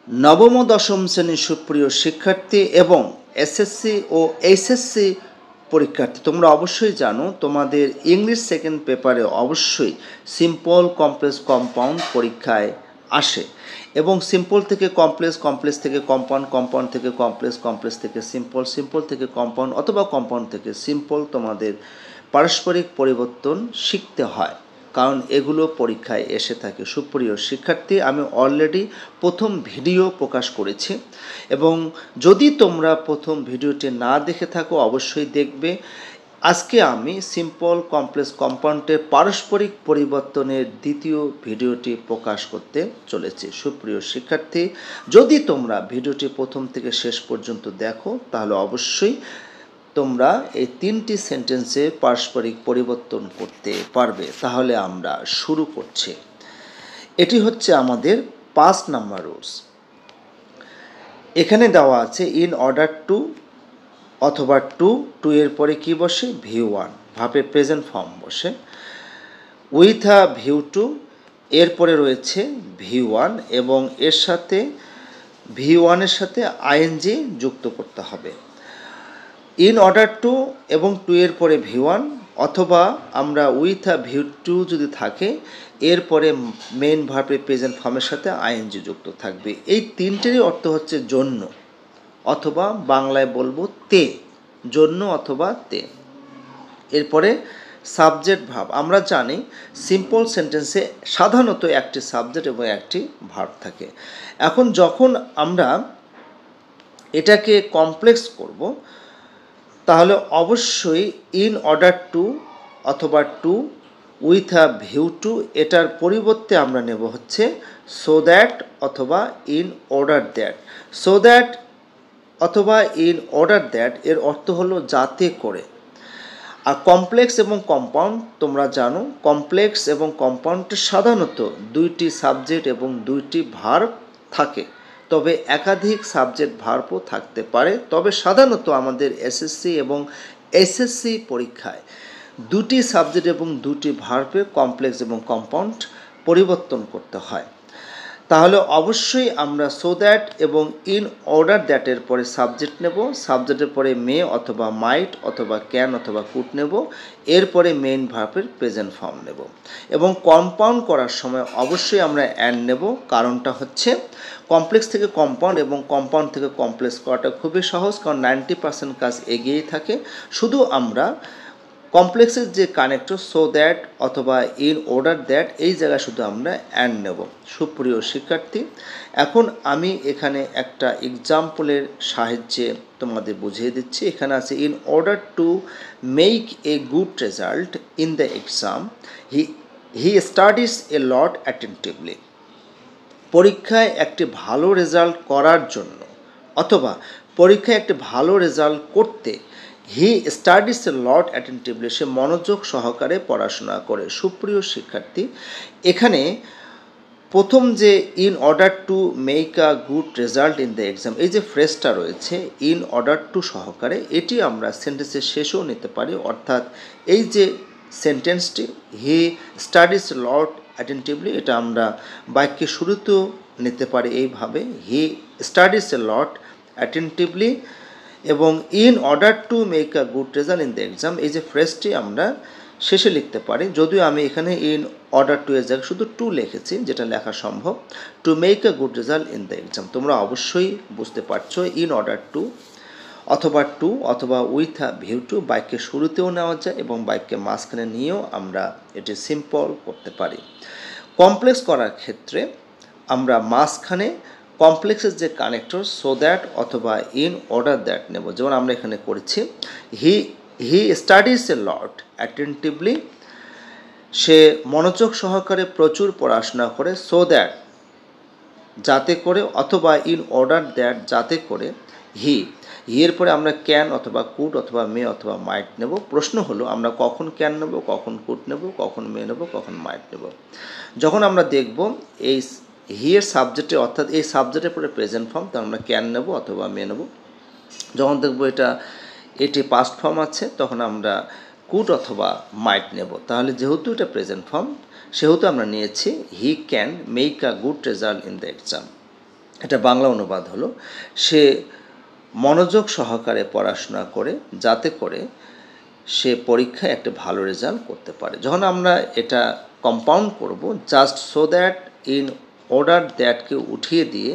নবম ও দশম শ্রেণীর সুপ্রিয় শিক্ষার্থী এবং এসএসসি ও এইচএসসি পরীক্ষার্থী, তোমরা অবশ্যই জানো তোমাদের ইংলিশ সেকেন্ড পেপারে অবশ্যই সিম্পল, কমপ্লেক্স, কম্পাউন্ড পরীক্ষায় আসে এবং সিম্পল থেকে কমপ্লেক্স, কমপ্লেক্স থেকে কম্পাউন্ড, কম্পাউন্ড থেকে কমপ্লেক্স, কমপ্লেক্স থেকে সিম্পল, সিম্পল থেকে কম্পাউন্ড অথবা কম্পাউন্ড থেকে সিম্পল তোমাদের পারস্পরিক পরিবর্তন শিখতে হয়, কারণ এগুলো পরীক্ষায় এসে থাকে। সুপ্রিয় শিক্ষার্থী, আমি অলরেডি প্রথম ভিডিও প্রকাশ করেছি এবং যদি তোমরা প্রথম ভিডিওটি না দেখে থাকো অবশ্যই দেখবে। আজকে আমি সিম্পল, কমপ্লেক্স, কম্পাউন্ডের পারস্পরিক পরিবর্তনের দ্বিতীয় ভিডিওটি প্রকাশ করতে চলেছি। সুপ্রিয় শিক্ষার্থী, যদি তোমরা ভিডিওটি প্রথম থেকে শেষ পর্যন্ত দেখো তাহলে অবশ্যই তোমরা এই তিনটি সেন্টেন্সে পারস্পরিক পরিবর্তন করতে পারবে। তাহলে আমরা শুরু করছি। এটি হচ্ছে আমাদের 5 নাম্বার রুলস। এখানে দেওয়া আছে ইন অর্ডার টু অথবা টু এর পরে কি বসে? V1, ভার্বের প্রেজেন্ট ফর্ম বসে। উইথ আ ভিউ টু এরপরে রয়েছে V1 এবং এর সাথে V1 এর সাথে আইএনজি যুক্ত করতে হবে। ইন অর্ডার টু এবং টু এর পরে V1 অথবা আমরা উইথ আ ভিউ টু যদি থাকে এরপরে মেইন ভার্বের প্রেজেন্ট ফর্মের সাথে আইএনজি যুক্ত থাকবে। এই তিনটেরই অর্থ হচ্ছে জন্য অথবা বাংলায় বলবো তে, জন্য অথবা তে। এরপরে সাবজেক্ট ভার্ব। আমরা জানি সিম্পল সেন্টেন্সে সাধারণত একটি সাবজেক্ট এবং একটি ভার্ব থাকে। এখন যখন আমরা এটাকে কমপ্লেক্স করব তাহলে অবশ্যই ইন অর্ডার টু অথবা to with a view to এটার পরিবর্তে আমরা নেব হচ্ছে সো দ্যাট অথবা in order that. So that অথবা ইন অর্ডার দ্যাট এর অর্থ হলো যাতে করে। আর কমপ্লেক্স এবং কম্পাউন্ড তোমরা জানো, কমপ্লেক্স এবং কম্পাউন্ডে সাধারণত দুইটি সাবজেক্ট এবং দুইটি ভার্ব থাকে, তবে একাধিক সাবজেক্ট ভার্বও থাকতে পারে। তবে সাধারণত আমাদের এসএসসি এবং এইচএসসি পরীক্ষায় দুটি সাবজেক্ট এবং দুটি ভার্বে কমপ্লেক্স এবং কম্পাউন্ড পরিবর্তন করতে হয়। তাহলে অবশ্যই আমরা সো দ্যাট এবং ইন অর্ডার দ্যাটের পরে সাবজেক্ট নেব, সাবজেক্টের পরে মে অথবা মাইট অথবা ক্যান অথবা কুড নেব, এরপরে মেইন ভার্বের প্রেজেন্ট ফর্ম নেব এবং কম্পাউন্ড করার সময় অবশ্যই আমরা অ্যান্ড নেব। কারণটা হচ্ছে কমপ্লেক্স থেকে কম্পাউন্ড এবং কম্পাউন্ড থেকে কমপ্লেক্স করাটা খুবই সহজ, কারণ 90% কাজ এগিয়েই থাকে। শুধু আমরা কমপ্লেক্সের যে কানেক্টর সো দ্যাট অথবা ইন অর্ডার দ্যাট এই জায়গায় শুধু আমরা অ্যান্ড নেব। সুপ্রিয় শিক্ষার্থী, এখন আমি এখানে একটা এক্সাম্পলের সাহায্যে তোমাদের বুঝিয়ে দিচ্ছি। এখানে আছে in order to make a good result in the exam he studies a lot attentively. পরীক্ষায় একটি ভালো রেজাল্ট করার জন্য অথবা পরীক্ষায় একটি ভালো রেজাল্ট করতে হি স্টাডিজ এ লট অ্যাটেন্টিভলি, সে মনোযোগ সহকারে পড়াশোনা করে। সুপ্রিয় শিক্ষার্থী, এখানে প্রথম যে in order to make a good result in the exam এই যে ফ্রেজটা রয়েছে ইন অর্ডার টু সহকারে, এটি আমরা সেন্টেন্সের শেষেও নিতে পারি। অর্থাৎ এই যে সেন্টেন্সটি হি স্টাডিজ লট অ্যাটেন্টিভলি, এটা আমরা বাক্যের শুরুতেও নিতে পারি এইভাবে he studies a lot attentively এবং in order to make a good result in the exam এই যে ফ্রেজটি আমরা শেষে লিখতে পারি। যদিও আমি এখানে ইন অর্ডার টু এর জায়গায় শুধু টু লিখেছি, যেটা লেখা সম্ভব। Two make a good result in the exam, তোমরা অবশ্যই বুঝতে পারছো ইন অর্ডার টু অথবা উইথ আ ভিউ টু বাক্যের শুরুতেও নেওয়া যায় এবং বাক্যের মাঝখানে নিয়েও আমরা এটি সিম্পল করতে পারি। কমপ্লেক্স করার ক্ষেত্রে আমরা মাঝখানে কমপ্লেক্সের যে কানেক্টর সো দ্যাট অথবা ইন অর্ডার দ্যাট নেব। যেমন আমরা এখানে করেছি হি স্টাডিজ এ লট অ্যাটেন্টিভলি, সে মনোযোগ সহকারে প্রচুর পড়াশোনা করে, সো দ্যাট যাতে করে, অথবা ইন অর্ডার দ্যাট যাতে করে এর পরে আমরা ক্যান অথবা কুড অথবা মে অথবা মাইট নেব। প্রশ্ন হলো আমরা কখন ক্যান নেব, কখন কুড নেব, কখন মে নেব, কখন মাইট নেব। যখন আমরা দেখব এই হিয়ের সাবজেক্টে অর্থাৎ এই সাবজেক্টের পরে প্রেজেন্ট ফর্ম, তখন আমরা ক্যান নেব অথবা মে নেব। যখন দেখব এটি পাস্ট ফর্ম আছে তখন আমরা কুড অথবা মাইট নেব। তাহলে যেহেতু এটা প্রেজেন্ট ফর্ম সেহেতু আমরা নিয়েছি হি can make a good result in the exam. এটা বাংলা অনুবাদ হলো, সে মনোযোগ সহকারে পড়াশোনা করে যাতে করে সে পরীক্ষায় একটা ভালো রেজাল্ট করতে পারে। যখন আমরা এটা কম্পাউন্ড করব, just so that, in order দ্যাটকে উঠিয়ে দিয়ে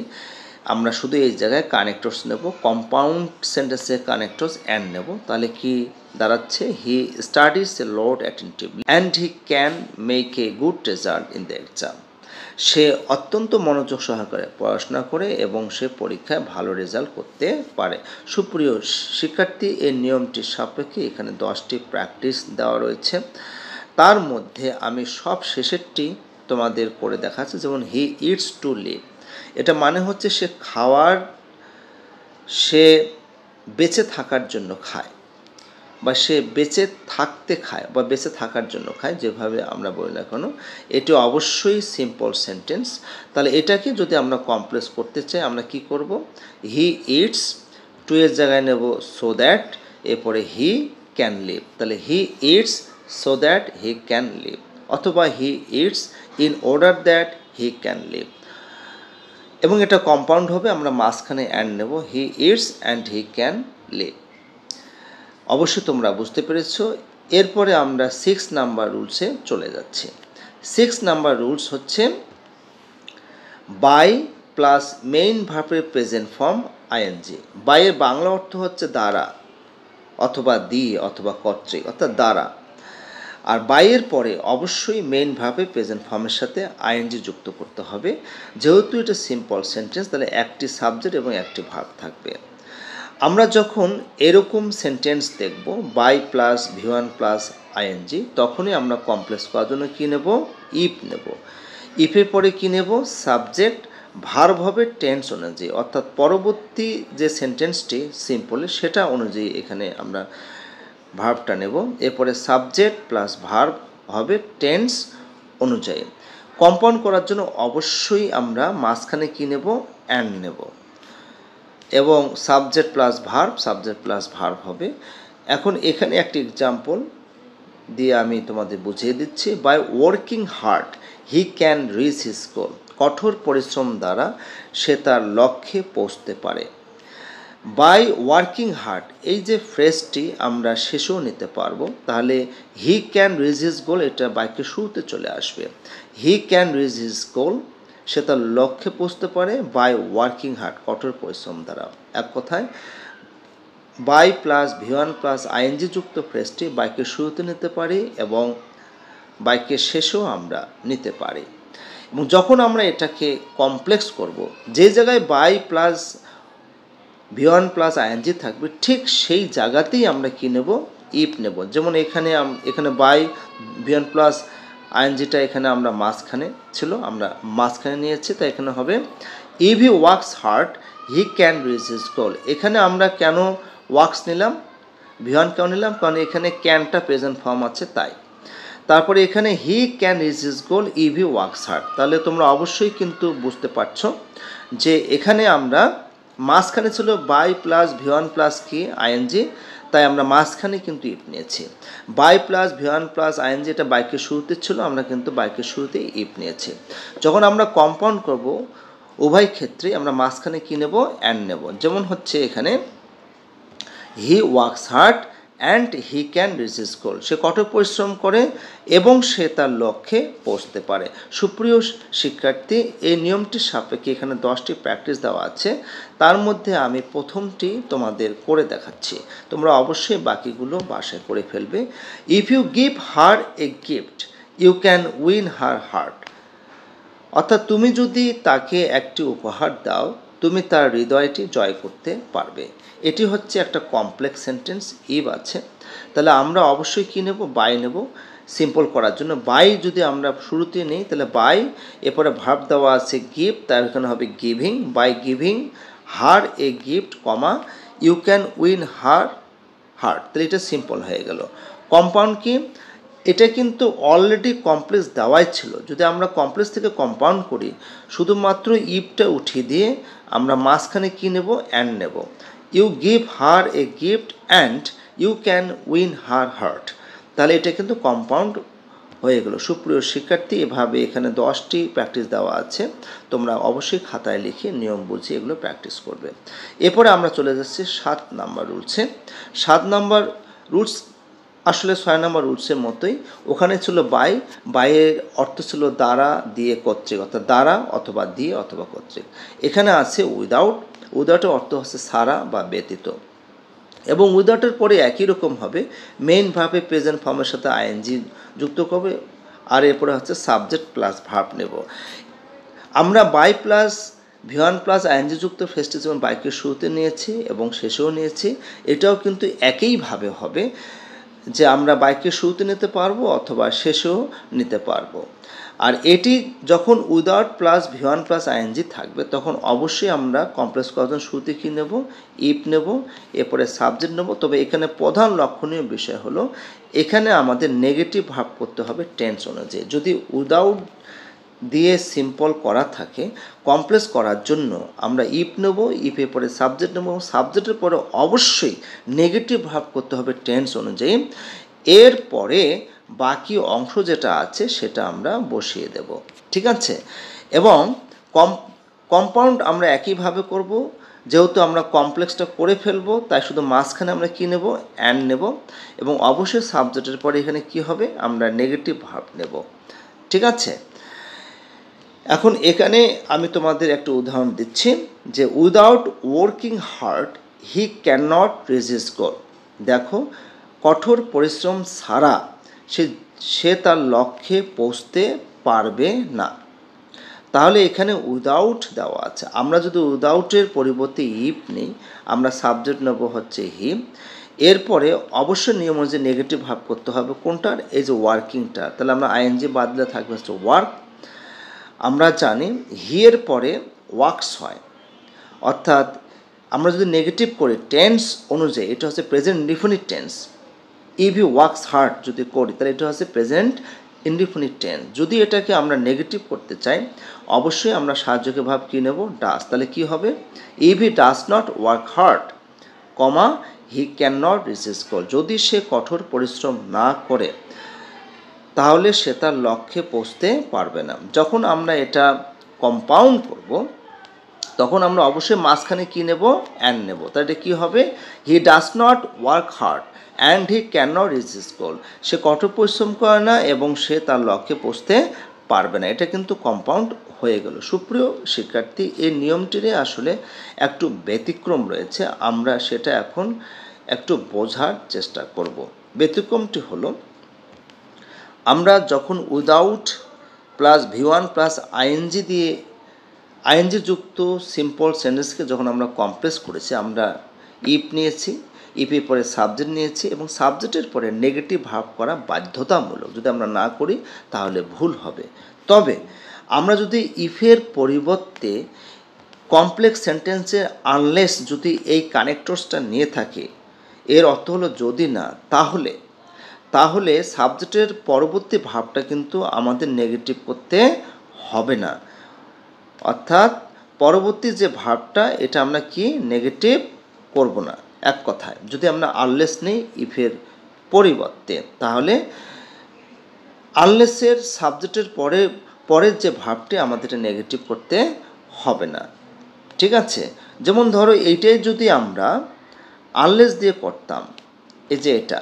আমরা শুধু এই জায়গায় কানেক্টরস নেব, কম্পাউন্ড সেন্টেন্সে কানেক্টরস অ্যান্ড নেব, তাহলে কি দাঁড়াচ্ছে, he studies a lot attentively and he can make a good result in the exam. সে অত্যন্ত মনোযোগ সহকারে পড়াশোনা করে এবং সে পরীক্ষায় ভালো রেজাল্ট করতে পারে। সুপ্রিয় শিক্ষার্থী, এই নিয়মটির সাপেক্ষে এখানে 10টি প্র্যাকটিস দেওয়া রয়েছে। তার মধ্যে আমি সব শেষেরটি তোমাদের করে দেখাচ্ছি। যেমন হি ইটস টু লিভ, এটা মানে হচ্ছে সে বেঁচে থাকার জন্য খায়, বা সে বেঁচে থাকতে খায়, বা বেঁচে থাকার জন্য খায়, যেভাবে আমরা বলি না কেন, এটি অবশ্যই সিম্পল সেন্টেন্স। তাহলে এটাকে যদি আমরা কমপ্লেক্স করতে চাই, আমরা কি করব, হি ইটস, টু এর জায়গায় নেব সো দ্যাট, এরপরে হি ক্যান লিভ, তাহলে he eats so that he can live, অথবা he eats in order that he can live. এবং এটা কম্পাউন্ড হবে, আমরা মাঝখানে অ্যান্ড নেব, he eats and he can live. অবশ্যই তোমরা বুঝতে পেরেছো। এরপরে আমরা 6 নাম্বার রুলসে চলে যাচ্ছি। 6 নাম্বার রুলস হচ্ছে বাই প্লাস মেইন ভার্বের প্রেজেন্ট ফর্ম আইএনজি। বাইয়ের বাংলা অর্থ হচ্ছে দ্বারা, অথবা দিয়ে, অথবা কর্তৃক, অর্থাৎ দ্বারা। আর বাইয়ের পরে অবশ্যই মেইন ভার্বের প্রেজেন্ট ফর্মের সাথে আইএনজি যুক্ত করতে হবে। যেহেতু এটা সিম্পল সেন্টেন্স, তাহলে একটি সাবজেক্ট এবং একটি ভার্ব থাকবে। আমরা যখন এরকম সেন্টেন্স দেখব by plus V1 plus ING, তখনই আমরা কমপ্লেক্স করার জন্য কী নেব, ইফ নেব। ইফের পরে কী নেব, সাবজেক্ট ভার্ব হবে টেন্স অনুযায়ী, অর্থাৎ পরবর্তী যে সেন্টেন্সটি সিম্পল সেটা অনুযায়ী এখানে আমরা ভার্বটা নেব। এরপরে সাবজেক্ট প্লাস ভার্ব হবে টেন্স অনুযায়ী। কম্পাউন্ড করার জন্য অবশ্যই আমরা মাঝখানে কী নেব, অ্যান্ড নেব, এবং সাবজেক্ট প্লাস ভার্ব হবে। এখন এখানে একটি এক্সাম্পল দিয়ে আমি তোমাদের বুঝিয়ে দিচ্ছি। By working hard he can reach his goal, কঠোর পরিশ্রম দ্বারা সে তার লক্ষ্যে পৌঁছতে পারে। বাই ওয়ার্কিং হার্ড, এই যে ফ্রেজটি আমরা শেষেও নিতে পারবো, তাহলে he can reach his goal, এটা বাক্যের শুরুতে চলে আসবে। He can reach his goal, সে তার লক্ষ্যে পৌঁছতে পারে বাই ওয়ার্কিং হার্ড, কঠোর পরিশ্রম দ্বারা। এক কথায় by plus V1 plus ING যুক্ত ফ্রেজটি বাক্যের শুরুতে নিতে পারি এবং বাক্যের শেষেও আমরা নিতে পারি। এবং যখন আমরা এটাকে কমপ্লেক্স করব, যে জায়গায় by plus V1 plus ING থাকবে, ঠিক সেই জায়গাতেই আমরা কী নেব, ইফ নেব। যেমন এখানে বাই V1 প্লাস আইএনজিটা এখানে আমরা মাঝখানে ছিল, আমরা মাঝখানে নিয়েছি, তাই এখানে হবে if he works hard he can reach his goal. এখানে আমরা কেন ওয়ার্কস নিলাম, V1 কেন নিলাম, কারণ এখানে ক্যানটা প্রেজেন্ট ফর্ম আছে তাই। তারপরে এখানে হি can reach his goal if he works hard. তাহলে তোমরা অবশ্যই কিন্তু বুঝতে পারছো যে এখানে আমরা মাঝখানে ছিল বাই প্লাস V1 প্লাস কি আইএনজি, তাই আমরা মাঝখানে কিন্তু ইফ নিয়েছি। By plus V1 plus ING এটা বাক্যের শুরুতে ছিল, আমরা কিন্তু বাক্যের শুরুতে ইফ নিয়েছি। যখন আমরা কম্পাউন্ড করব উভয় ক্ষেত্রে আমরা মাঝখানে কী নেব, অ্যান্ড নেব। যেমন হচ্ছে এখানে he works hard and he can reach his goal, সে কঠোর পরিশ্রম করে এবং সে তার লক্ষ্যে পৌঁছতে পারে। সুপ্রিয় শিক্ষার্থী, এই নিয়মটির সাপেক্ষে এখানে 10টি প্র্যাকটিস দেওয়া আছে, তার মধ্যে আমি প্রথমটি তোমাদের করে দেখাচ্ছি, তোমরা অবশ্যই বাকিগুলো বাসায় করে ফেলবে। If you give her a gift you can win her heart, অর্থাৎ তুমি যদি তাকে একটি উপহার দাও তুমি তার হৃদয়টি জয় করতে পারবে। এটি হচ্ছে একটা কমপ্লেক্স সেন্টেন্স, ইভ আছে, তাহলে আমরা অবশ্যই কী নেব, বাই নেব। সিম্পল করার জন্য বাই যদি আমরা শুরুতে নিই, তাহলে বাই, এরপরে ভার্ব দেওয়া আছে গিভ, তার এখানে হবে giving, by giving her a gift comma you can win her heart, তাহলে এটা সিম্পল হয়ে গেল। কম্পাউন্ড কি, এটা কিন্তু অলরেডি কমপ্লেক্স দেওয়াই ছিল, যদি আমরা কমপ্লেক্স থেকে কম্পাউন্ড করি শুধুমাত্র ইফটা উঠিয়ে দিয়ে আমরা মাঝখানে কী নেব, অ্যান্ড নেব। You give her a gift and you can win her heart, তাহলে এটা কিন্তু কম্পাউন্ড হয়ে গেল। সুপ্রিয় শিক্ষার্থী, এভাবে এখানে 10টি প্র্যাকটিস দেওয়া আছে, তোমরা অবশ্যই খাতায় লিখে নিয়ম বুঝে এগুলো প্র্যাকটিস করবে। এরপরে আমরা চলে যাচ্ছি 7 নাম্বার রুলসে। 7 নাম্বার রুলস আসলে 6 নাম্বার রুলসের মতোই। ওখানে ছিল বাইয়ের অর্থ ছিল দ্বারা, দিয়ে, কর্তৃক, অর্থাৎ দ্বারা অথবা দিয়ে অথবা কর্তৃক। এখানে আছে উইদাউটের অর্থ হচ্ছে ছাড়া বা ব্যতীত, এবং উইদাউটের পরে একই রকম হবে, মেইন ভার্বে প্রেজেন্ট ফর্মের সাথে আইএনজি যুক্ত করবে, আর এরপরে হচ্ছে সাবজেক্ট প্লাস ভার্ব নেব। আমরা by plus V1 plus ING যুক্ত ফেস্টে যেমন বাইকের শুরুতে নিয়েছি এবং শেষেও নিয়েছি, এটাও কিন্তু একইভাবে হবে যে আমরা বাইকের শুরুতে নিতে পারবো অথবা শেষেও নিতে পারবো। আর এটি যখন without plus V1 plus ING থাকবে তখন অবশ্যই আমরা কমপ্লেক্স কজন শুরুতে কী নেব, ইফ নেব, এরপরে সাবজেক্ট নেব। তবে এখানে প্রধান লক্ষণীয় বিষয় হলো এখানে আমাদের নেগেটিভ ভার্ব করতে হবে টেন্স অনুযায়ী। যদি উইদাউট দিয়ে সিম্পল করা থাকে, কমপ্লেক্স করার জন্য আমরা ইফ নেব, ইফের পরে সাবজেক্ট নেব, এবং সাবজেক্টের পরে অবশ্যই নেগেটিভ ভার্ব করতে হবে টেন্স অনুযায়ী। এরপরে বাকি অংশ যেটা আছে সেটা আমরা বসিয়ে দেব, ঠিক আছে। এবং কম্পাউন্ড আমরা একইভাবে করব, যেহেতু আমরা কমপ্লেক্সটা করে ফেলবো তাই শুধু মাঝখানে আমরা কী নেব, অ্যান্ড নেব, এবং অবশ্যই সাবজেক্টের পরে এখানে কি হবে, আমরা নেগেটিভ ভার্ব নেব, ঠিক আছে। এখন এখানে আমি তোমাদের একটা উদাহরণ দিচ্ছি যে without working hard he can not reach his goal. দেখো, কঠোর পরিশ্রম ছাড়া সে তার লক্ষ্যে পৌঁছতে পারবে না। তাহলে এখানে উইদাউট দেওয়া আছে, আমরা যদি উইদাউটের পরিবর্তে ইফ নিই, আমরা সাবজেক্ট নেব হচ্ছে হি, এরপরে অবশ্যই নিয়ম অনুযায়ী নেগেটিভ ভার্ব করতে হবে কোনটার, এই যে ওয়ার্কিংটা, তাহলে আমরা আইএনজি বাদলে থাকবে হচ্ছে ওয়ার্ক। আমরা জানি হি এর পরে ওয়ার্কস হয়, অর্থাৎ আমরা যদি নেগেটিভ করি টেন্স অনুযায়ী এটা হচ্ছে present indefinite tense. If he works hard যদি করি তাহলে এটা হচ্ছে প্রেজেন্ট ইনডিফিনিট টেন্স। যদি এটাকে আমরা নেগেটিভ করতে চাই অবশ্যই আমরা সাহায্যকে ভাব কী নেব, ডাস। তাহলে কি হবে, if he does not work hard, comma he can not reach his goal. যদি সে কঠোর পরিশ্রম না করে তাহলে সে তার লক্ষ্যে পৌঁছতে পারবে না। যখন আমরা এটা কম্পাউন্ড করব তখন আমরা অবশ্যই মাঝখানে কী নেব, অ্যান্ড নেব। তাহলে এটা কী হবে, he does not work hard and he can not reach his goal. সে কঠোর পরিশ্রম করে না এবং সে তার লক্ষ্যে পৌঁছতে পারবে না। এটা কিন্তু কম্পাউন্ড হয়ে গেল। সুপ্রিয় শিক্ষার্থী, এই নিয়মটির আসলে একটু ব্যতিক্রম রয়েছে, আমরা সেটা এখন একটু বোঝার চেষ্টা করব। ব্যতিক্রমটি হলো, আমরা যখন without plus V1 plus ING দিয়ে আইএনজি যুক্ত সিম্পল সেন্টেন্সকে যখন আমরা কমপ্লেক্স করেছি, আমরা ইফ নিয়েছি, ইফের পরে সাবজেক্ট নিয়েছি, এবং সাবজেক্টের পরে নেগেটিভ ভার্ব করা বাধ্যতামূলক। যদি আমরা না করি তাহলে ভুল হবে। তবে আমরা যদি ইফের পরিবর্তে কমপ্লেক্স সেন্টেন্সে আনলেস যদি এই কানেক্টরসটা নিয়ে থাকে, এর অর্থ হলো যদি না, তাহলে সাবজেক্টের পরবর্তী ভাবটা কিন্তু আমাদের নেগেটিভ করতে হবে না। অর্থাৎ পরবর্তী যে ভাবটা এটা আমরা কি নেগেটিভ করব না। এক কথায় যদি আমরা আনলেস নেই ইফের পরিবর্তে, তাহলে আনলেসের সাবজেক্টের পরের যে ভাবটি আমাদের নেগেটিভ করতে হবে না, ঠিক আছে। যেমন ধরো এইটাই যদি আমরা আনলেস দিয়ে করতাম, এই যে এটা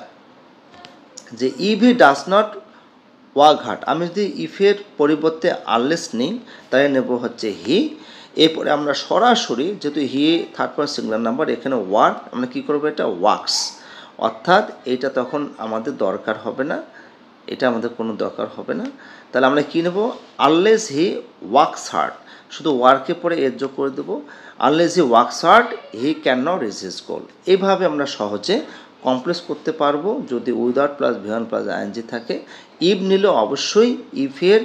যে if he does not work hard, আমি যদি ইফের পরিবর্তে আনলেস নিই তাহলে নেব হচ্ছে হি। এরপরে আমরা সরাসরি যেহেতু he third person singular number, এখানে ওয়ার্ক আমরা কী করবো, এটা ওয়ার্কস, অর্থাৎ এটা তখন আমাদের দরকার হবে না, এটা আমাদের কোনো দরকার হবে না। তাহলে আমরা কী নেব, আনলেস হি ওয়ার্কস হার্ড, শুধু ওয়ার্কের পরে এর যোগ করে দেবো, unless he works hard he can not reach his goal. এইভাবে আমরা সহজে কমপ্লেক্স করতে পারবো যদি without plus V1 plus ING থাকে। ইফ নিলে অবশ্যই ইফের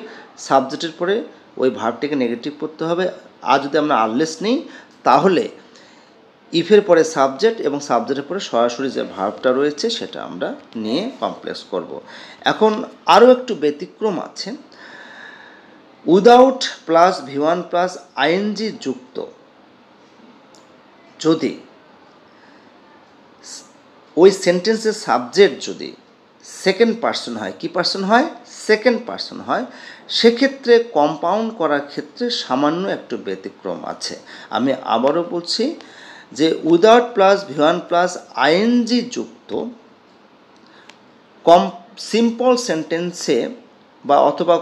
সাবজেক্টের পরে ওই ভার্বটিকে নেগেটিভ করতে হবে, আর যদি আমরা আনলেস নিই তাহলে ইফের পরে সাবজেক্ট এবং সাবজেক্টের পরে সরাসরি যে ভার্বটা রয়েছে সেটা আমরা নিয়ে কমপ্লেক্স করব। এখন আরও একটু ব্যতিক্রম আছে, without plus V1 plus ING যুক্ত যদি ওই সেন্টেন্সের সাবজেক্ট যদি সেকেন্ড পার্সন হয়, কি পার্সন হয়? সেকেন্ড পার্সন হয়। সেক্ষেত্রে কম্পাউন্ড করার ক্ষেত্রে সামান্য একটু ব্যতিক্রম আছে। আমি আবারও বলছি যে without plus V1 plus ING যুক্ত সিম্পল সেন্টেন্সে বা অথবা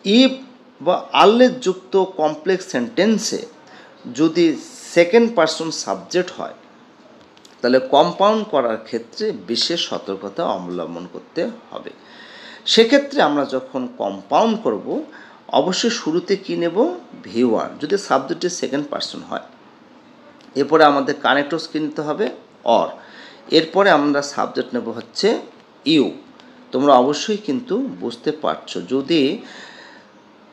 ইফ বা আনলেস যুক্ত কমপ্লেক্স সেন্টেন্সে যদি সেকেন্ড পার্সন সাবজেক্ট হয় তাহলে কম্পাউন্ড করার ক্ষেত্রে বিশেষ সতর্কতা অবলম্বন করতে হবে। সেক্ষেত্রে আমরা যখন কম্পাউন্ড করব অবশ্যই শুরুতে কী নেব? V1 যদি সাবজেক্টের সেকেন্ড পার্সন হয়। এরপরে আমাদের কানেক্টরস কী নিতে হবে? অর। এরপরে আমরা সাবজেক্ট নেব হচ্ছে ইউ। তোমরা অবশ্যই কিন্তু বুঝতে পারছো, যদি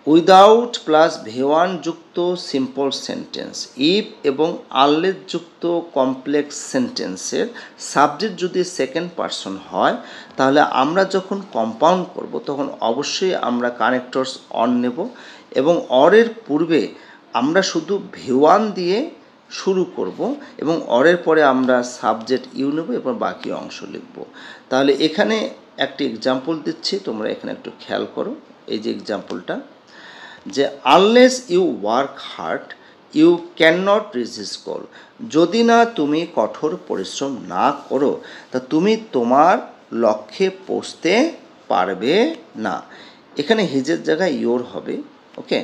উইদাউট প্লাস V1 যুক্ত সিম্পল সেন্টেন্স, ইফ এবং আনলেস যুক্ত কমপ্লেক্স সেন্টেন্সের সাবজেক্ট যদি সেকেন্ড পার্সন হয় তাহলে আমরা যখন কম্পাউন্ড করব তখন অবশ্যই আমরা কানেক্টরস অন নেব এবং অরের পূর্বে আমরা শুধু V1 দিয়ে শুরু করব এবং অরের পরে আমরা সাবজেক্ট ইউ নেব এবং বাকি অংশ লিখব। তাহলে এখানে একটি এক্সাম্পল দিচ্ছি, তোমরা এখানে একটু খেয়াল করো। এই যে এক্সাম্পলটা, যে unless you work hard you can not reach this goal. যদি না তুমি কঠোর পরিশ্রম না করো তা তুমি তোমার লক্ষ্যে পৌঁছতে পারবে না। এখানে হিজের জায়গায় ইয়োর হবে। Okay,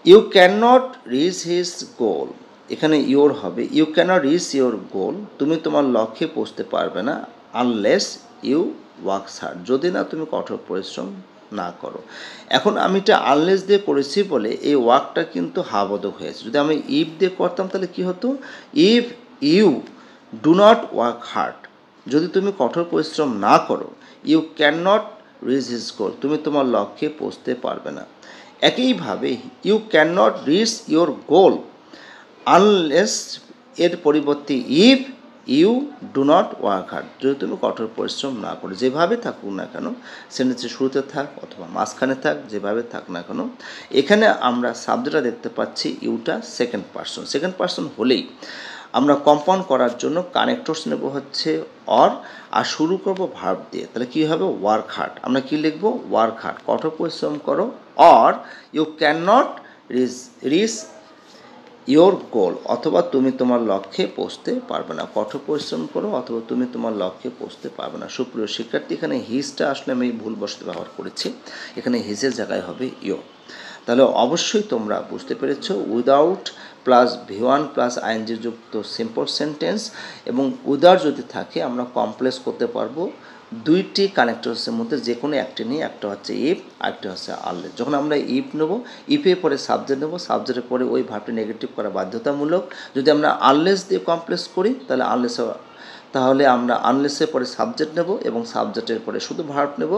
you can not reach his goal, এখানে ইয়োর হবে। You can not reach your goal, তুমি তোমার লক্ষ্যে পৌঁছতে পারবে না আনলেস ইউ ওয়ার্ক হার্ড, যদি না তুমি কঠোর পরিশ্রম না করো। এখন আমি এটা আনলেস দিয়ে করেছি বলে এই ওয়ার্কটা কিন্তু হাবোধক হয়েছে। যদি আমি ইফ দিয়ে করতাম তাহলে কি হতো? If you do not work hard, যদি তুমি কঠোর পরিশ্রম না করো, you can not reach his goal, তুমি তোমার লক্ষ্যে পৌঁছতে পারবে না। একইভাবে you can not reach your goal unless এর পরিবর্তে if you do not work hard, যদি তুমি কঠোর পরিশ্রম না করো। যেভাবে থাকুক না কেন, সেন্টেন্সের শুরুতে থাক অথবা মাঝখানে থাক, যেভাবে থাক না কেন, এখানে আমরা সাবজেক্টটা দেখতে পাচ্ছি ইউটা সেকেন্ড পার্সন। সেকেন্ড পার্সন হলেই আমরা কম্পাউন্ড করার জন্য কানেক্টরস নেব হচ্ছে অর, আর শুরু করব ভার্ব দিয়ে। তাহলে কী হবে? Work hard. আমরা কী লিখব? ওয়ার্ক হার্ড, কঠোর পরিশ্রম করো। Or you can not reach your goal, অথবা তুমি তোমার লক্ষ্যে পৌঁছতে পারবে না। কঠোর পরিশ্রম করো অথবা তুমি তোমার লক্ষ্যে পৌঁছতে পারবে না। সুপ্রিয় শিক্ষার্থী, এখানে হিজটা আসলে আমি ভুলবশত ব্যবহার করেছি, এখানে হিজের জায়গায় হবে ইয়োর। তাহলে অবশ্যই তোমরা বুঝতে পেরেছ without plus V1 plus ING যুক্ত সিম্পল সেন্টেন্স এবং উইদাউট যদি থাকে আমরা কমপ্লেক্স করতে পারবো দুইটি কানেক্টরসের মধ্যে যে কোনো একটি নিয়ে, একটা হচ্ছে ইফ আরেকটা হচ্ছে আনলেস। যখন আমরা ইফ নেব, ইফের পরে সাবজেক্ট নেব, সাবজেক্টের পরে ওই ভার্বটি নেগেটিভ করা বাধ্যতামূলক। যদি আমরা আনলেস দিয়ে কমপ্লেক্স করি তাহলে আমরা আনলেসের পরে সাবজেক্ট নেব এবং সাবজেক্টের পরে শুধু ভার্ব নেব,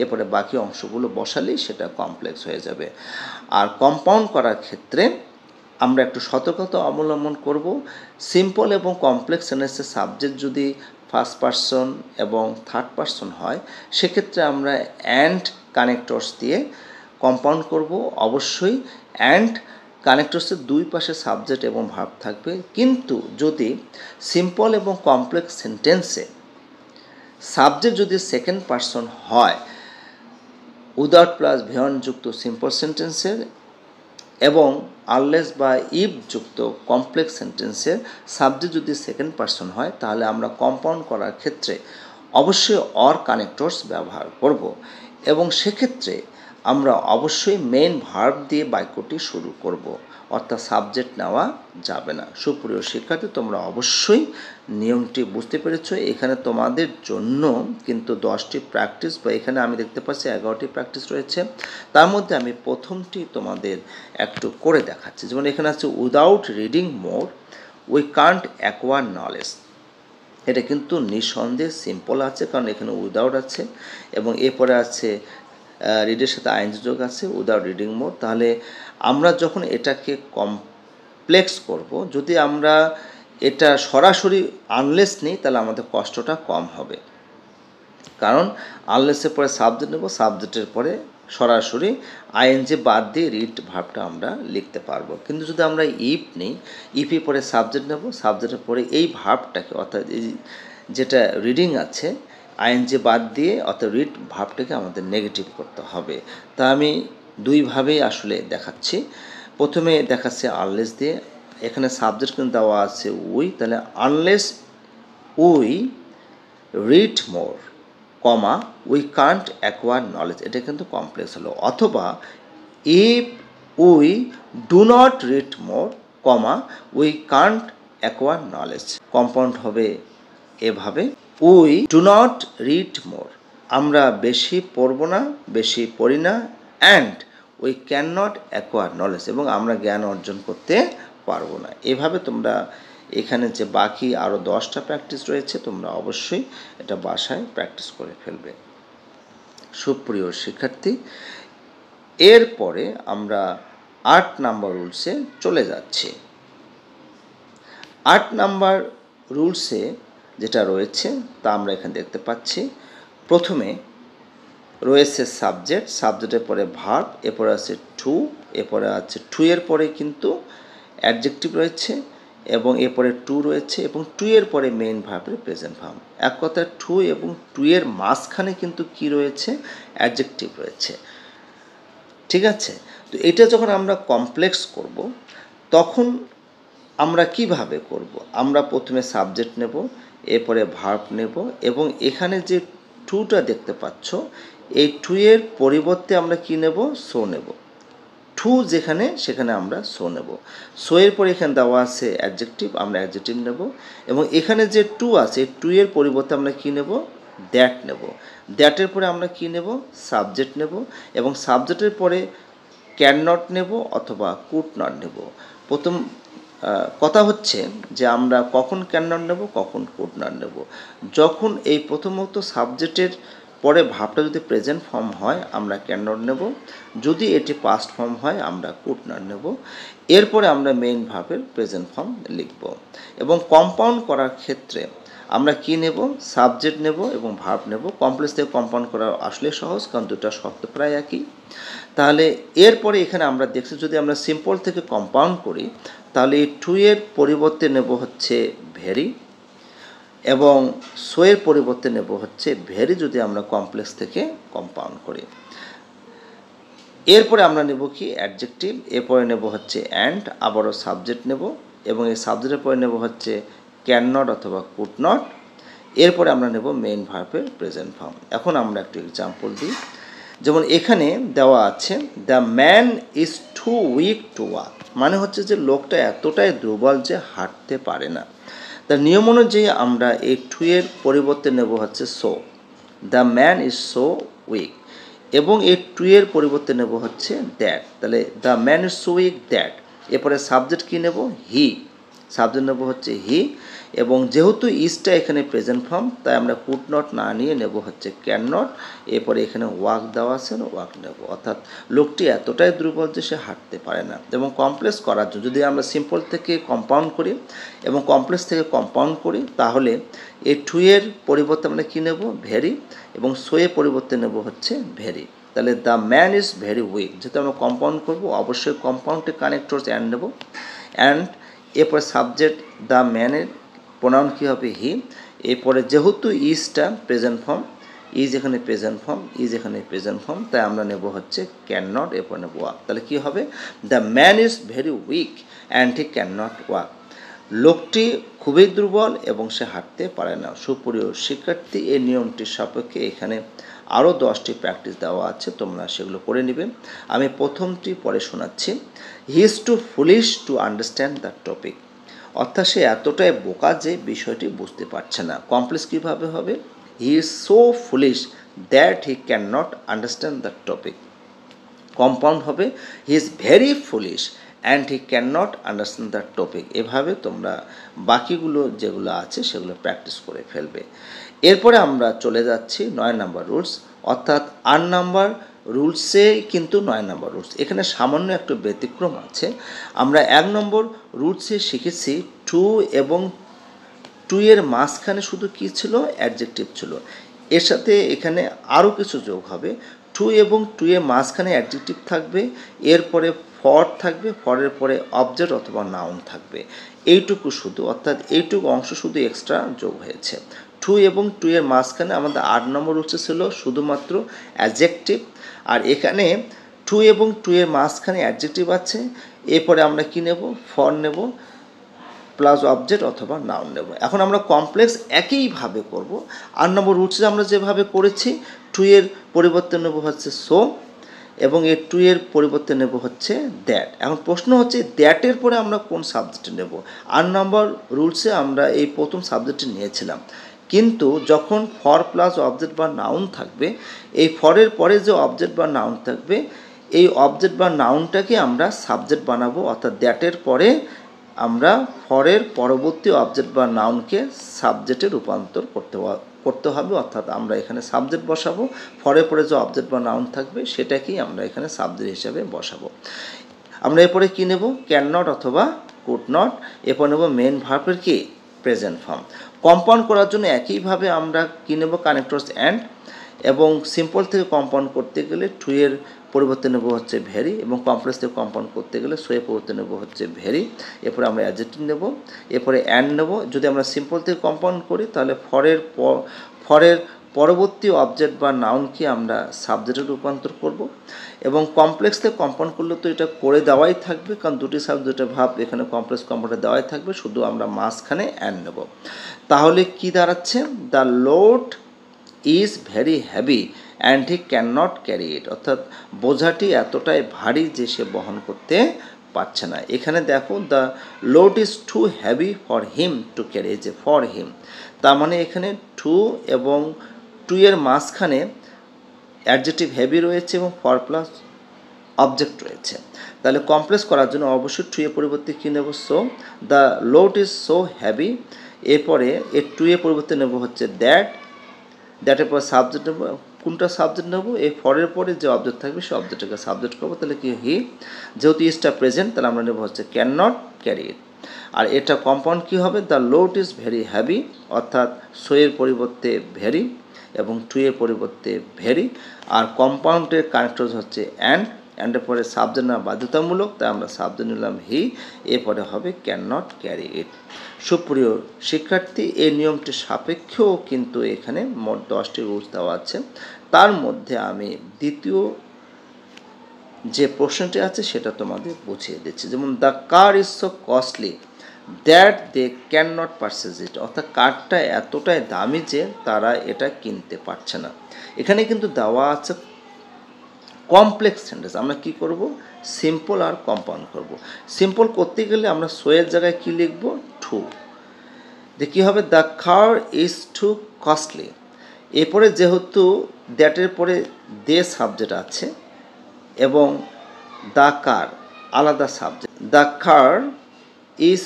এরপরে বাকি অংশগুলো বসালেই সেটা কমপ্লেক্স হয়ে যাবে। আর কম্পাউন্ড করার ক্ষেত্রে আমরা একটু সতর্কতা অবলম্বন করব। সিম্পল এবং কমপ্লেক্স সেন্টেন্সের সাবজেক্ট যদি ফার্স্ট পার্সন এবং থার্ড পার্সন হয় সেক্ষেত্রে আমরা অ্যান্ড কানেক্টরস দিয়ে কম্পাউন্ড করব। অবশ্যই অ্যান্ড কানেক্টরসের দুই পাশে সাবজেক্ট এবং ভার্ব থাকবে। কিন্তু যদি সিম্পল এবং কমপ্লেক্স সেন্টেন্সে সাবজেক্ট যদি সেকেন্ড পার্সন হয় উইদাউট প্লাস V1 যুক্ত সিম্পল সেন্টেন্সের এবং আনলেস বা ইফ যুক্ত কমপ্লেক্স সেন্টেন্সের সাবজেক্ট যদি সেকেন্ড পার্সন হয় তাহলে আমরা কম্পাউন্ড করার ক্ষেত্রে অবশ্যই অর কানেক্টরস ব্যবহার করব এবং সেক্ষেত্রে আমরা অবশ্যই মেইন ভার্ব দিয়ে বাক্যটি শুরু করব, অর্থাৎ সাবজেক্ট নেওয়া যাবে না। সুপ্রিয় শিক্ষার্থী, তোমরা অবশ্যই নিয়মটি বুঝতে পেরেছো। এখানে তোমাদের জন্য কিন্তু 10টি প্র্যাকটিস বা এখানে আমি দেখতে পাচ্ছি 11টি প্র্যাকটিস রয়েছে। তার মধ্যে আমি প্রথমটি তোমাদের একটু করে দেখাচ্ছি। যেমন এখানে আছে without reading more we can't acquire knowledge. এটা কিন্তু নিঃসন্দেহে সিম্পল আছে, কারণ এখানে উইদাউট আছে এবং এরপরে আছে রিডের সাথে আইএনজি যোগ আছে উইদাউট রিডিং মোর। তাহলে আমরা যখন এটাকে কমপ্লেক্স করব, যদি আমরা এটা সরাসরি আনলেস নিই তাহলে আমাদের কষ্টটা কম হবে, কারণ আনলেসের পরে সাবজেক্ট নেব, সাবজেক্টের পরে সরাসরি আইএনজি বাদ দিয়ে রিড ভার্বটা আমরা লিখতে পারবো। কিন্তু যদি আমরা ইফ নিই, ইফের পরে সাবজেক্ট নেব, সাবজেক্টের পরে এই ভার্বটাকে অর্থাৎ এই যেটা রিডিং আছে আইএনজি বাদ দিয়ে অর্থাৎ রিড ভার্বটাকে আমাদের নেগেটিভ করতে হবে। তা আমি দুইভাবেই আসলে দেখাচ্ছি। প্রথমে দেখাচ্ছে আনলেস দিয়ে, এখানে সাবজেক্ট কিন্তু দেওয়া আছে উই, তাহলে unless we read more comma we can't acquire knowledge, এটা কিন্তু কমপ্লেক্স হলো। অথবা if we do not read more comma we can't acquire knowledge, compound হবে এভাবে, we do not read more, আমরা বেশি পড়ব না, বেশি পড়ি না, and we can not acquire knowledge, এবং আমরা জ্ঞান অর্জন করতে পারবো না। এভাবে তোমরা এখানে যে বাকি আরও 10টা প্র্যাকটিস রয়েছে তোমরা অবশ্যই এটা বাসায় প্র্যাকটিস করে ফেলবে। সুপ্রিয় শিক্ষার্থী, এরপরে আমরা 8 নাম্বার রুলসে চলে যাচ্ছি। 8 নাম্বার রুলসে যেটা রয়েছে তা আমরা এখানে দেখতে পাচ্ছি। প্রথমে রয়েছে সাবজেক্ট, সাবজেক্টের পরে ভার্ব, এরপরে আছে টু, এরপরে আছে টু এর পরে কিন্তু অ্যাডজেক্টিভ রয়েছে, এবং এরপরে টু রয়েছে, এবং টু এর পরে মেইন ভার্বের প্রেজেন্ট ভার্ব। এক কথায় টু এবং টু এর মাঝখানে কিন্তু কি রয়েছে, অ্যাডজেক্টিভ রয়েছে। ঠিক আছে, তো এটা যখন আমরা কমপ্লেক্স করব তখন আমরা কিভাবে করব? আমরা প্রথমে সাবজেক্ট নেব, এরপরে ভার্ব নেব, এবং এখানে যে টুটা দেখতে পাচ্ছ এই টু এর পরিবর্তে আমরা কি নেব, সো নেব। টু যেখানে সেখানে আমরা সো নেব। সো এর পরে এখানে দেওয়া আছে অ্যাডজেক্টিভ, আমরা অ্যাডজেক্টিভ নেব, এবং এখানে যে টু আছে টু এর পরিবর্তে আমরা কি নেব, দ্যাট নেব। দ্যাটের পরে আমরা কি নেব, সাবজেক্ট নেব, এবং সাবজেক্টের পরে ক্যান নট নেব অথবা কুড নট নেব। প্রথম কথা হচ্ছে যে আমরা কখন ক্যান নট নেব, কখন কুড নট নেব। যখন এই প্রথমত সাবজেক্টের পরে ভাবটা যদি প্রেজেন্ট ফর্ম হয় আমরা ক্যান নট নেব, যদি এটি পাস্ট ফর্ম হয় আমরা কুড নট নেব। এরপরে আমরা মেইন ভার্বের প্রেজেন্ট ফর্ম লিখব, এবং কম্পাউন্ড করার ক্ষেত্রে আমরা কি নেব, সাবজেক্ট নেব এবং ভার্ব নেব। কমপ্লেক্স থেকে কম্পাউন্ড করা আসলে সহজ, কারণ দুটো শর্ত প্রায় একই। তাহলে এরপরে এখানে আমরা দেখছি যদি আমরা সিম্পল থেকে কম্পাউন্ড করি তাহলে এই টু এর পরিবর্তে নেব হচ্ছে ভেরি, এবং সো এর পরিবর্তে নেব হচ্ছে ভেরি যদি আমরা কমপ্লেক্স থেকে কম্পাউন্ড করি। এরপরে আমরা নেব কি, অ্যাডজেক্টিভ, এরপরে নেব হচ্ছে অ্যান্ড, আবারও সাবজেক্ট নেব, এবং এই সাবজেক্টের পরে নেব হচ্ছে ক্যান নট অথবা কুড নট। এরপরে আমরা নেব মেইন ভার্বের প্রেজেন্ট ফর্ম। এখন আমরা একটু এক্সাম্পল দিই। যেমন এখানে দেওয়া আছে the man is too weak to walk, মানে হচ্ছে যে লোকটা এতটাই দুর্বল যে হাঁটতে পারে না। তার নিয়ম অনুযায়ী আমরা এই টু এর পরিবর্তে নেব হচ্ছে so, the man is so weak, এবং এই টু এর পরিবর্তে নেব হচ্ছে দ্যাট, তাহলে the man is so weak that. এরপরে সাবজেক্ট কী নেব, হি, সাবজেক্ট নেব হচ্ছে হি, এবং যেহেতু ইজটা এখানে প্রেজেন্ট ফর্ম তাই আমরা কুড নট না নিয়ে নেব হচ্ছে ক্যান নট। এরপরে এখানে ওয়াক দেওয়া আছে, ওয়াক নেব, অর্থাৎ লোকটি এতটাই দুর্বল যে সে হাঁটতে পারে না। এবং কমপ্লেক্স করার জন্য যদি আমরা সিম্পল থেকে কম্পাউন্ড করি এবং কমপ্লেক্স থেকে কম্পাউন্ড করি তাহলে এই টু এর পরিবর্তে আমরা কী নেব, ভেরি, এবং সো এর পরিবর্তে নেব হচ্ছে ভেরি। তাহলে the man is very weak, যেহেতু আমরা কম্পাউন্ড করব অবশ্যই কম্পাউন্ডে কানেক্টরস অ্যান্ড নেব, অ্যান্ড এরপরে সাবজেক্ট দ্য ম্যানের প্রোনাউন কী হবে, হি। এরপরে যেহেতু ইজটা প্রেজেন্ট ফর্ম, ইজ এখানে প্রেজেন্ট ফর্ম, ইজ এখানে প্রেজেন্ট ফর্ম, তাই আমরা নেব হচ্ছে ক্যান নট, এরপর নেব ওয়াক। তাহলে কী হবে, the man is very weak and he can not walk, লোকটি খুবই দুর্বল এবং সে হাঁটতে পারে না। সুপ্রিয় শিক্ষার্থী, এই নিয়মটির সাপেক্ষে এখানে আরও 10টি প্র্যাকটিস দেওয়া আছে, তোমরা সেগুলো করে নেবে। আমি প্রথমটি পরে শোনাচ্ছি। He is too foolish to understand the topic, অর্থাৎ সে এতটাই বোকা যে বিষয়টি বুঝতে পারছে না। কমপ্লেক্স কীভাবে হবে, he is so foolish that he can not understand the topic. Compound হবে he is very foolish and he can not understand the topic. এভাবে তোমরা বাকিগুলো যেগুলো আছে সেগুলো প্র্যাকটিস করে ফেলবে। এরপরে আমরা চলে যাচ্ছি 9 নাম্বার রুলস, অর্থাৎ 8 নাম্বার রুলসে কিন্তু 9 নাম্বার রুলস। এখানে সামান্য একটু ব্যতিক্রম আছে। আমরা 1 নম্বর রুলসে শিখেছি টু এবং টু এর মাঝখানে শুধু কী ছিল, অ্যাডজেক্টিভ ছিল। এর সাথে এখানে আরও কিছু যোগ হবে। টু এবং টু এর মাঝখানে অ্যাডজেক্টিভ থাকবে, এরপরে ফর থাকবে, ফরের পরে অবজেক্ট অথবা নাউন থাকবে। এইটুকু শুধু, অর্থাৎ এইটুকু অংশ শুধু এক্সট্রা যোগ হয়েছে। টু এবং টু এর মাঝখানে আমাদের 8 নম্বর রুলসে ছিল শুধুমাত্র অ্যাডজেক্টিভ, আর এখানে টু এবং টু এর মাঝখানে অ্যাডজেক্টিভ আছে। এরপরে আমরা কি নেব, ফর নেব প্লাস অবজেক্ট অথবা নাউন নেব। এখন আমরা কমপ্লেক্স একইভাবে করব। 8 নম্বর রুলসে আমরা যেভাবে করেছি, টু এর পরিবর্তে নেব হচ্ছে সো, এবং এর টু এর পরিবর্তে নেব হচ্ছে দ্যাট। এখন প্রশ্ন হচ্ছে দ্যাটের পরে আমরা কোন সাবজেক্টে নেব। 8 নম্বর রুলসে আমরা এই প্রথম সাবজেক্টটি নিয়েছিলাম, কিন্তু যখন ফর প্লাস অবজেক্ট বা নাউন থাকবে, এই ফরের পরে যে অবজেক্ট বা নাউন থাকবে, এই অবজেক্ট বা নাউনটাকে আমরা সাবজেক্ট বানাবো, অর্থাৎ দ্যাটের পরে আমরা ফরের পরবর্তী অবজেক্ট বা নাউনকে সাবজেক্টে রূপান্তর করতে হবে, অর্থাৎ আমরা এখানে সাবজেক্ট বসাবো, ফরের পরে যে অবজেক্ট বা নাউন থাকবে সেটাকেই আমরা এখানে সাবজেক্ট হিসাবে বসাবো। আমরা এরপরে কী নেব, ক্যান নট অথবা কুড নট। এরপর নেব মেন ভার্বের কি প্রেজেন্ট ফর্ম। কম্পাউন্ড করার জন্য একইভাবে আমরা কী নেব, কানেক্টরস অ্যান্ড, এবং সিম্পল থেকে কম্পাউন্ড করতে গেলে টু এর পরিবর্তে নেব হচ্ছে ভেরি, এবং কমপ্লেক্স থেকে কম্পাউন্ড করতে গেলে সো এর পরিবর্তে নেব হচ্ছে ভেরি। এরপরে আমরা অ্যাডজেক্টিভ নেব, এরপরে অ্যান্ড নেব। যদি আমরা সিম্পল থেকে কম্পাউন্ড করি তাহলে ফরের পরবর্তী অবজেক্ট বা নাউনকে আমরা সাবজেক্টে রূপান্তর করব, এবং কমপ্লেক্স থেকে কম্পাউন্ড করলে তো এটা করে দেওয়াই থাকবে, কারণ দুটি সাবজেক্টের ভাব এখানে কমপ্লেক্স কম্পাউন্ডে দেওয়াই থাকবে, শুধু আমরা মাঝখানে অ্যান্ড নেব। তাহলে কি দাঁড়াচ্ছে, the load is very heavy and he can not carry ইট, অর্থাৎ বোঝাটি এতটাই ভারী যে সে বহন করতে পারছে না। এখানে দেখো, the load is too heavy for him to carry, যে ফর হিম, তার মানে এখানে টু এবং টু এর মাঝখানে অ্যাডজেক্টিভ হেভি রয়েছে এবং ফর প্লাস অবজেক্ট রয়েছে। তাহলে কমপ্লেক্স করার জন্য অবশ্যই টু এর পরিবর্তে কী নেব, so the load is so heavy. এরপরে এর টু এর পরিবর্তে নেব হচ্ছে দ্যাটের পর সাবজেক্ট নেব। কোনটা সাবজেক্ট নেব, এই ফরের পরে যে অবজেক্ট থাকবে সেই অবজেক্টটাকে সাবজেক্ট করবো। তাহলে কি হি, যেহেতু ইজটা প্রেজেন্ট তাহলে আমরা নেব হচ্ছে ক্যান নট ক্যারি ইট। আর এটা কম্পাউন্ড কী হবে, the load is very heavy, অর্থাৎ সো এর পরিবর্তে ভেরি এবং টু এর পরিবর্তে ভেরি। আর কম্পাউন্ডের কানেক্টর হচ্ছে অ্যান্ডের পরে সাবজেক্ট নেওয়া বাধ্যতামূলক, তাই আমরা সাবজেক্ট নিলাম হি, এরপরে হবে ক্যান নট ক্যারি ইট। সুপ্রিয় শিক্ষার্থী, এই নিয়মটির সাপেক্ষেও কিন্তু এখানে মোট 10টি রুলস দেওয়া আছে। তার মধ্যে আমি দ্বিতীয় যে প্রশ্নটি আছে সেটা তোমাদের বুঝিয়ে দিচ্ছি। যেমন the car is so costly that they can not purchase it, অর্থাৎ কারটা এতটাই দামি যে তারা এটা কিনতে পারছে না। এখানে কিন্তু দেওয়া আছে কমপ্লেক্স সেন্টেন্স। আমরা কি করব, সিম্পল আর কম্পাউন্ড করব। সিম্পল করতে গেলে আমরা সো এর জায়গায় কী লিখব, টু। যে কী হবে, the car is too costly. এরপরে যেহেতু দ্যাটের পরে দে সাবজেক্ট আছে এবং দ্য কার আলাদা subject, the car is,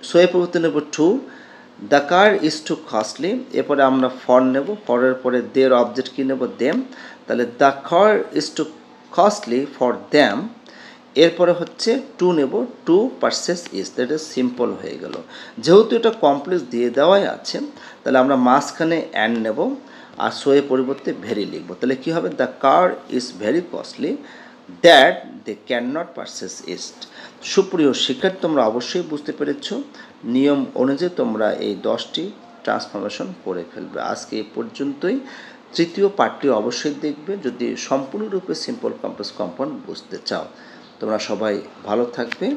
so এর পরিবর্তে নেব too, the car is too costly. এরপরে আমরা ফর নেব, ফরের পরে দের অবজেক্ট কী নেব, দেম। তাহলে the car is too costly for them. এরপরে হচ্ছে টু নেব, টু পারচেজ ইজ, এটা সিম্পল হয়ে গেল। যেহেতু এটা কমপ্লেক্স দিয়ে দেওয়াই আছে তাহলে আমরা মাঝখানে অ্যান্ড নেব আর সো এর পরিবর্তে ভেরি লিখব। তাহলে কী হবে, the car is very costly that they can not purchase it. সুপ্রিয় শিক্ষার্থী, তোমরা অবশ্যই বুঝতে পেরেছ, নিয়ম অনুযায়ী তোমরা এই 10টি ট্রান্সফরমেশন করে ফেলবে। আজকে এই পর্যন্তই। তৃতীয় পার্টটি অবশ্যই দেখবে যদি সম্পূর্ণরূপে সিম্পল কমপ্লেক্স কম্পাউন্ড বুঝতে চাও। তোমরা সবাই ভালো থাকবে।